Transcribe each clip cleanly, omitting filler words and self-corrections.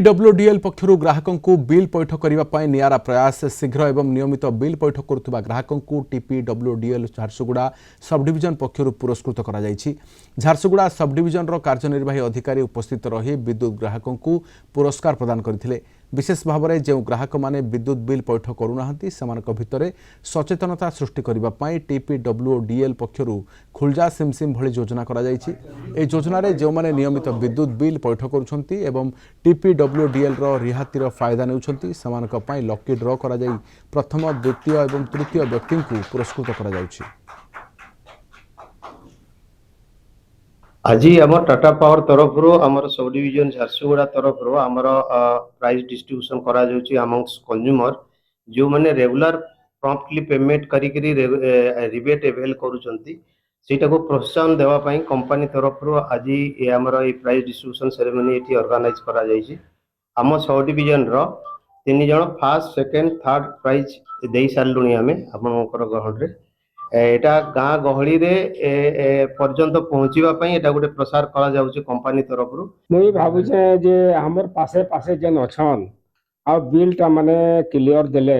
टीपीडब्ल्यूडीएल पक्षर ग्राहकों को बिल पैठ करने नियारा प्रयास शीघ्र एवं नियमित बिल पैठ करुवा ग्राहकों को टीपीडब्ल्यूडीएल झारसुगुड़ा सबडिविजन पक्षर पुरस्कृत कर झारसुगुड़ा सबडिविजन कार्यनिर्वाही अधिकारी उपस्थित रही विद्युत ग्राहकों को पुरस्कार प्रदान करते। विशेष भाव में जो ग्राहक माने विद्युत बिल पैठ करूना भितर सचेतनता सृष्टि करने टीपीडब्ल्यूडीएल पक्षर खुलजा सिमसिम भली योजना योजना जो मैंने नियमित विद्युत बिल पैठ कर टीपीडब्ल्यूडीएल रिहातिर फायदा नेउछंती लकी ड्र करा जाई प्रथम द्वितीय और तृतीय व्यक्ति को पुरस्कृत करा जाउछि। आज आम टाटा पावर तरफ आम सब डिविजन झारसुगुड़ा तरफ आम प्राइज डिस्ट्रीब्यूशन करा अमंगस कंज्यूमर जो मैंने रेगुलर प्रॉम्प्टली पेमेंट करी रिबेट एवेल करूछंती सेटा को प्रोत्साहन देवाई कंपनी तरफ आज आमर ये प्राइज डिस्ट्रीब्यूशन सेरेमनी ये ऑर्गेनाइज करा जायछि। आम सब डिविजन तीन जन फर्स्ट सेकेंड थर्ड प्राइज दे सारे आम आपंकर ग्रहण रे एटा गाँ गहली रे पर्यंत पहुँचवाई एटा गोटे प्रसार करा जाउछि कंपनी तरफ मुई भाबुछे जे हमर पासे पासे जेन अछन आ बिल टा माने क्लियर देले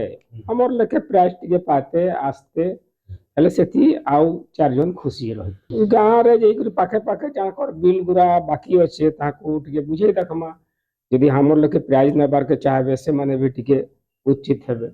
हमर लेके प्राइस टिके पाते आस्ते हेले सेती आउ चार जन खुशी रही गाँ रे जेकरी पाखे पाखे जाकर बिल गुरा बाकी अच्छे ताको टिके बुझे देखमा यदि हमर लेके प्राइस नबार के चाहबे से माने भी टिके उचित हेबे।